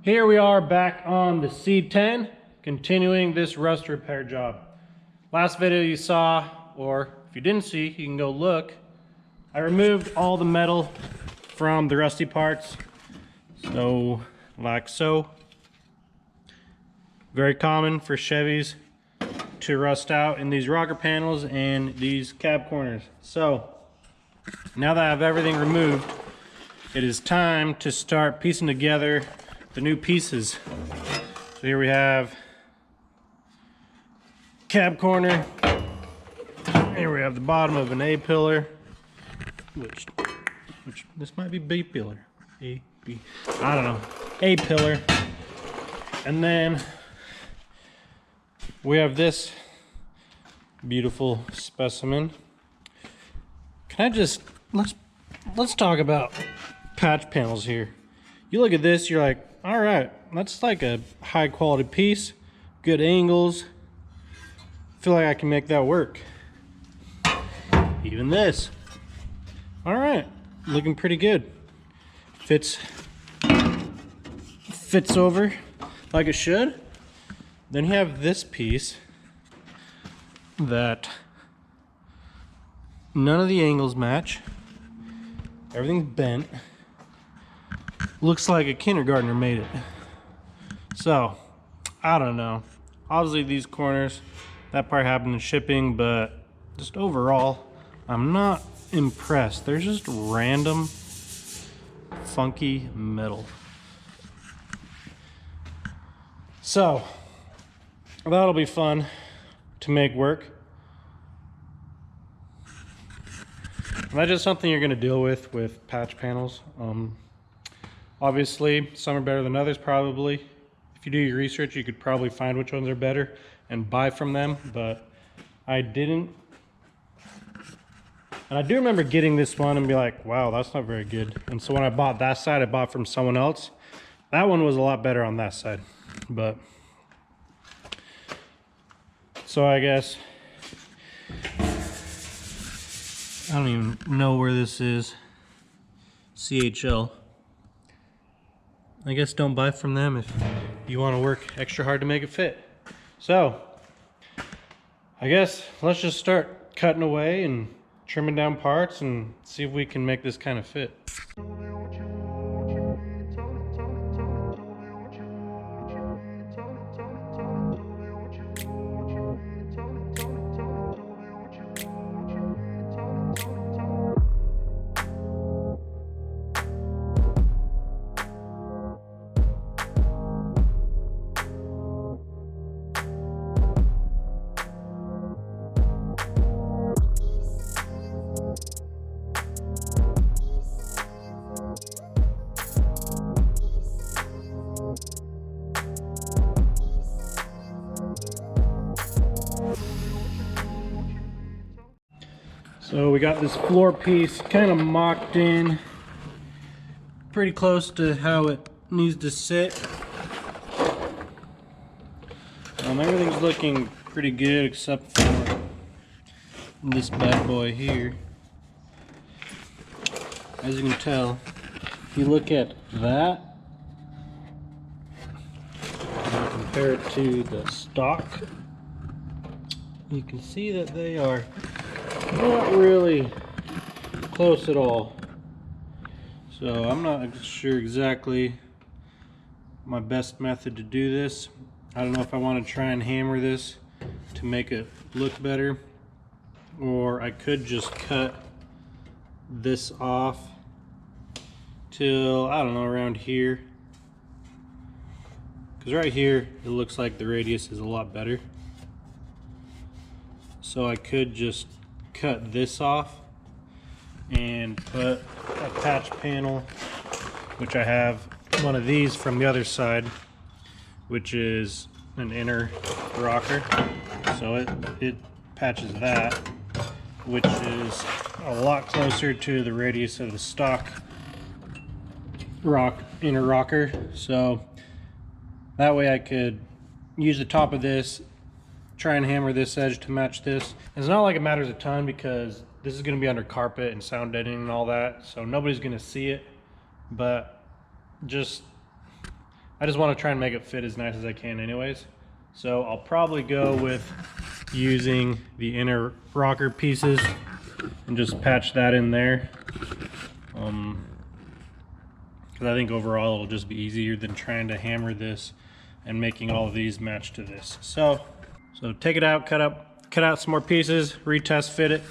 Here we are back on the C10, continuing this rust repair job. Last video you saw, or if you didn't see, you can go look. I removed all the metal from the rusty parts. So, like so. Very common for Chevys to rust out in these rocker panels and these cab corners. So, now that I have everything removed, it is time to start piecing together the new pieces. So here we have cab corner. Here we have the bottom of an A pillar, which this might be B pillar. I don't know. A pillar. And then we have this beautiful specimen. Can I just let's talk about patch panels here. You look at this, you're like, all right, that's like a high quality piece, good angles. Feel like I can make that work. Even this, all right, looking pretty good. Fits over like it should. Then you have this piece that none of the angles match. Everything's bent. Looks like a kindergartner made it. So, I don't know. Obviously these corners, that part happened in shipping, but just overall, I'm not impressed. There's just random funky metal. So, that'll be fun to make work. And that's just something you're gonna deal with patch panels. Obviously, some are better than others, probably. If you do your research, you could probably find which ones are better and buy from them, but I didn't. And I do remember getting this one and be like, wow, that's not very good. And so when I bought that side, I bought from someone else. That one was a lot better on that side. But, so I guess, I don't even know where this is. CHL. I guess don't buy from them if you want to work extra hard to make it fit. So, I guess let's just start cutting away and trimming down parts and see if we can make this kind of fit. So we got this floor piece kind of mocked in pretty close to how it needs to sit. Everything's looking pretty good except for this bad boy here. As you can tell, if you look at that and compare it to the stock, you can see that they are not really close at all. So I'm not sure exactly my best method to do this. I don't know if I want to try and hammer this to make it look better, or I could just cut this off till, I don't know, around here, because right here it looks like the radius is a lot better. So I could just cut this off and put a patch panel, which I have one of these from the other side, which is an inner rocker. So it patches that, which is a lot closer to the radius of the stock inner rocker. So that way I could use the top of this, try and hammer this edge to match this. It's not like it matters a ton because this is going to be under carpet and sound deadening and all that, so nobody's going to see it, but just I just want to try and make it fit as nice as I can anyways. So I'll probably go with using the inner rocker pieces and just patch that in there. Because I think overall it'll just be easier than trying to hammer this and making all of these match to this. So take it out, cut out some more pieces, retest fit it.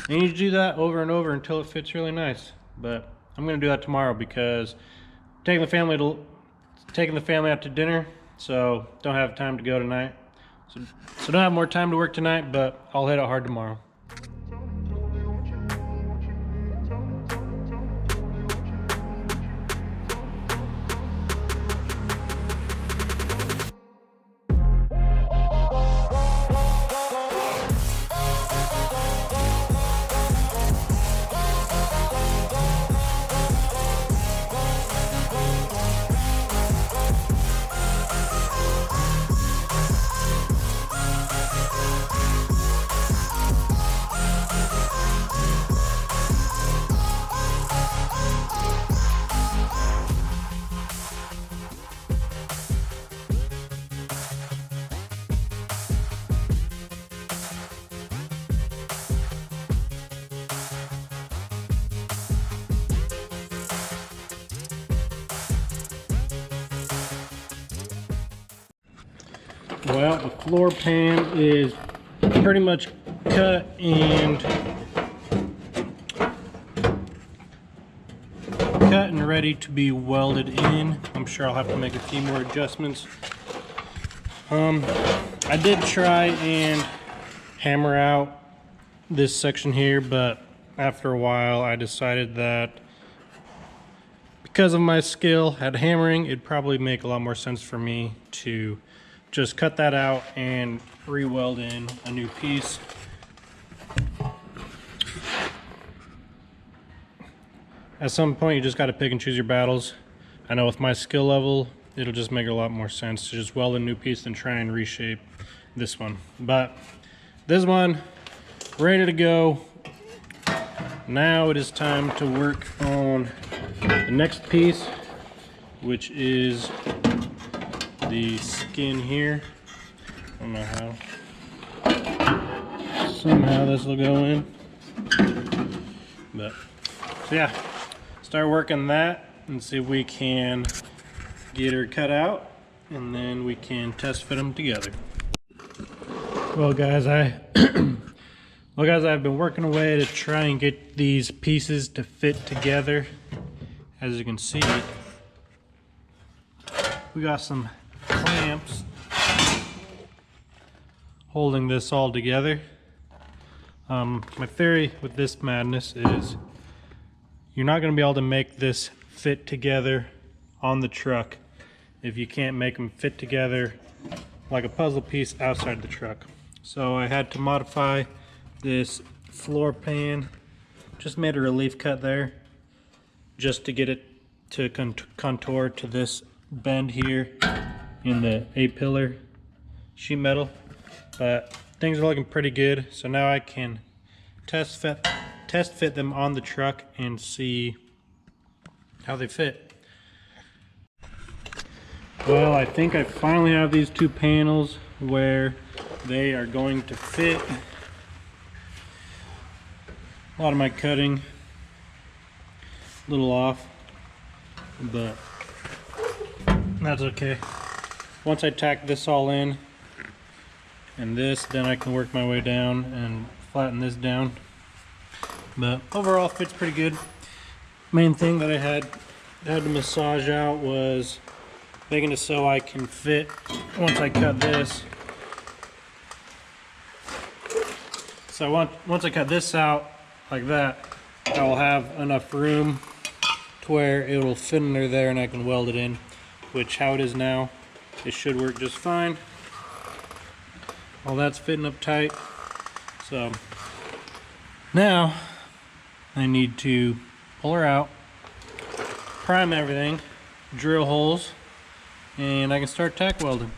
And you do that over and over until it fits really nice. But I'm gonna do that tomorrow because I'm taking the family out to dinner, so don't have time to go tonight. So don't have more time to work tonight, but I'll hit it hard tomorrow. Well, the floor pan is pretty much cut and ready to be welded in. I'm sure I'll have to make a few more adjustments. I did try and hammer out this section here, but after a while I decided that because of my skill at hammering, it'd probably make a lot more sense for me to just cut that out and re-weld in a new piece. At some point you just got to pick and choose your battles. I know with my skill level it'll just make a lot more sense to just weld a new piece than try and reshape this one. But this one ready to go. Now it is time to work on the next piece, which is the skin here. I don't know how. Somehow this will go in. But so yeah, start working that and see if we can get her cut out, and then we can test fit them together. Well guys, I've been working away to try and get these pieces to fit together. As you can see, we got some clamps holding this all together. My theory with this madness is you're not going to be able to make this fit together on the truck if you can't make them fit together like a puzzle piece outside the truck. So I had to modify this floor pan, just made a relief cut there just to get it to contour to this bend here in the A-pillar sheet metal. But things are looking pretty good, so now I can test fit them on the truck and see how they fit. Well, I think I finally have these two panels where they are going to fit. A lot of my cutting a little off, but that's okay. Once I tack this all in and this, then I can work my way down and flatten this down. But overall fits pretty good. Main thing that I had to massage out was making it so I can fit once I cut this. So once I cut this out like that, I will have enough room to where it will fit under there and I can weld it in, which how it is now, it should work just fine. All that's fitting up tight. So now I need to pull her out, prime everything, drill holes, and I can start tack welding.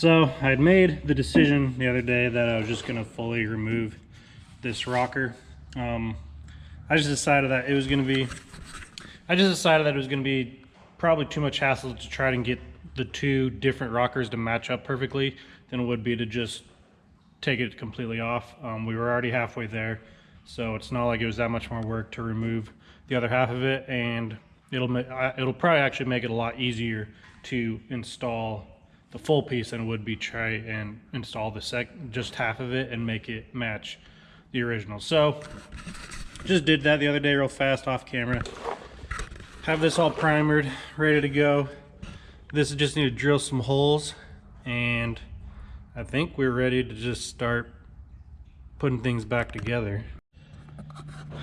So I had made the decision the other day that I was just gonna fully remove this rocker. I just decided that it was gonna be probably too much hassle to try and get the two different rockers to match up perfectly than it would be to just take it completely off. We were already halfway there, so it's not like it was that much more work to remove the other half of it, and it'll probably actually make it a lot easier to install the full piece than it would be try and install just half of it and make it match the original. So just did that the other day real fast off camera. Have this all primered, ready to go. This just need to drill some holes, and I think we're ready to just start putting things back together.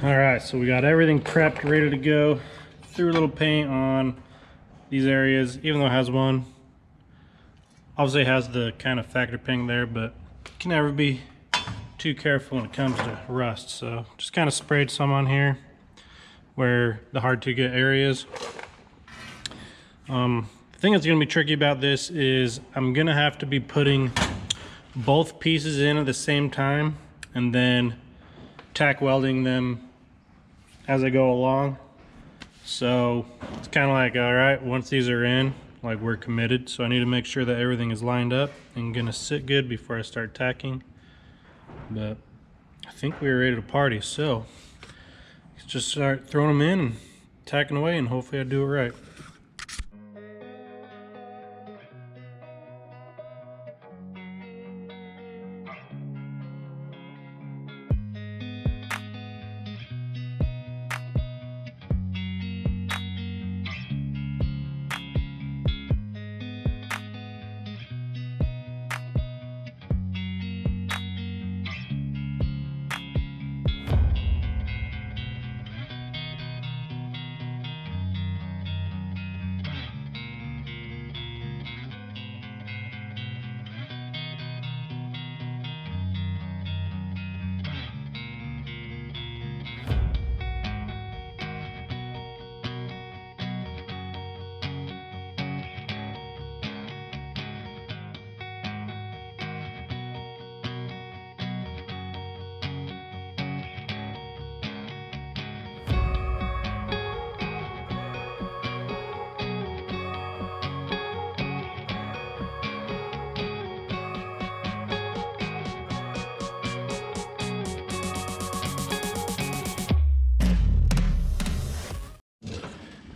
All right, so we got everything prepped, ready to go. Threw a little paint on these areas, even though it has one. Obviously it has the kind of factor paint there, but you can never be too careful when it comes to rust. So just kind of sprayed some on here where the hard to get areas. The thing that's gonna be tricky about this is I'm gonna have to be putting both pieces in at the same time and then tack welding them as I go along. So it's kind of like, all right, once these are in, like, we're committed. So I need to make sure that everything is lined up and gonna sit good before I start tacking. But I think we're ready to party. So let's just start throwing them in and tacking away, and hopefully I do it right.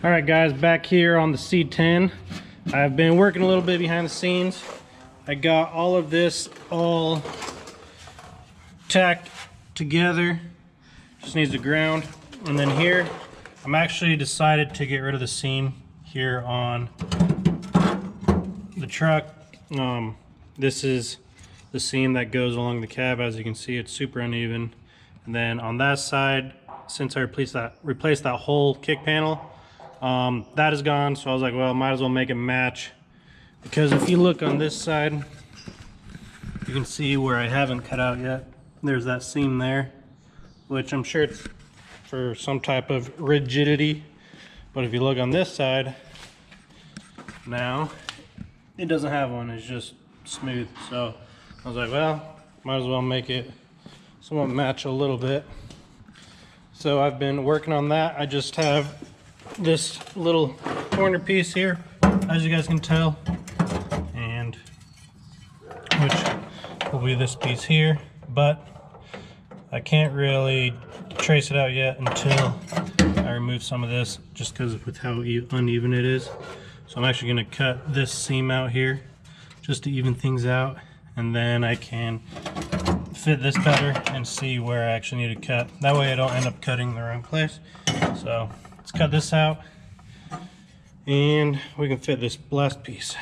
All right guys, back here on the C10. I've been working a little bit behind the scenes. I got all of this all tacked together. Just needs to ground. And then here, I'm actually decided to get rid of the seam here on the truck. This is the seam that goes along the cab. As you can see, it's super uneven. And then on that side, since I replaced that whole kick panel, that is gone. So I was like, well, might as well make it match, because if you look on this side, you can see where I haven't cut out yet. There's that seam there, which I'm sure it's for some type of rigidity. But if you look on this side now, it doesn't have one. It's just smooth. So I was like, well, might as well make it somewhat match a little bit. So I've been working on that. I just have this little corner piece here, as you guys can tell, and which will be this piece here, but I can't really trace it out yet until I remove some of this, just because with how uneven it is. So I'm actually going to cut this seam out here just to even things out, and then I can fit this cutter and see where I actually need to cut. That way I don't end up cutting in the wrong place. So let's cut this out and we can fit this last piece.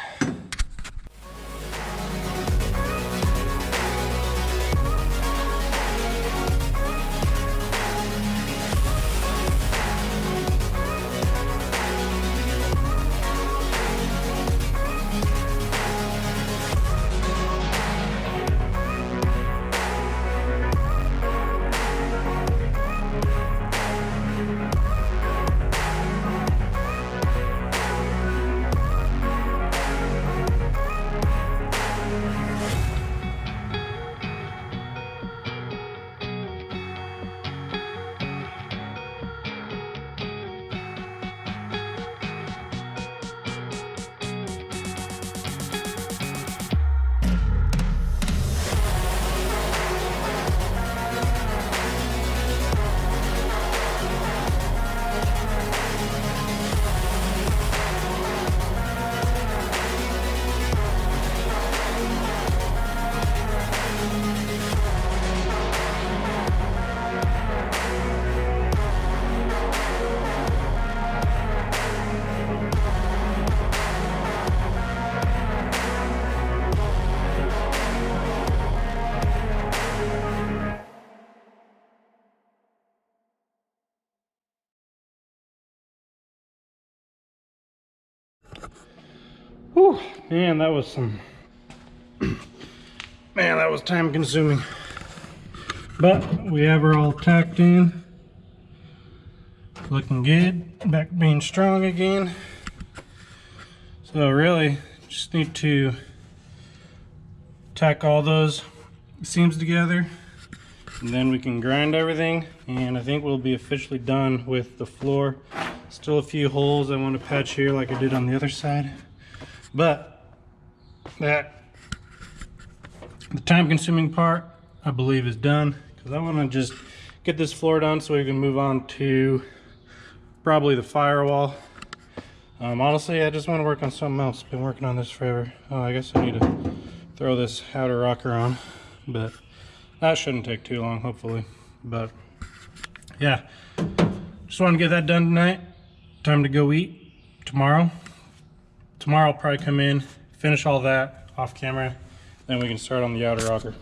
Whew, man, that was some, man, that was time consuming. But we have her all tacked in. Looking good, back being strong again. So really, just need to tack all those seams together, and then we can grind everything, and I think we'll be officially done with the floor. Still a few holes I want to patch here like I did on the other side, but the time consuming part I believe is done, because I want to just get this floor done so we can move on to probably the firewall. Honestly, I just want to work on something else. Been working on this forever. Oh, I guess I need to throw this outer rocker on, but that shouldn't take too long, hopefully. But yeah, just want to get that done tonight. Time to go eat tomorrow. Tomorrow I'll probably come in, finish all that off camera, then we can start on the outer rocker.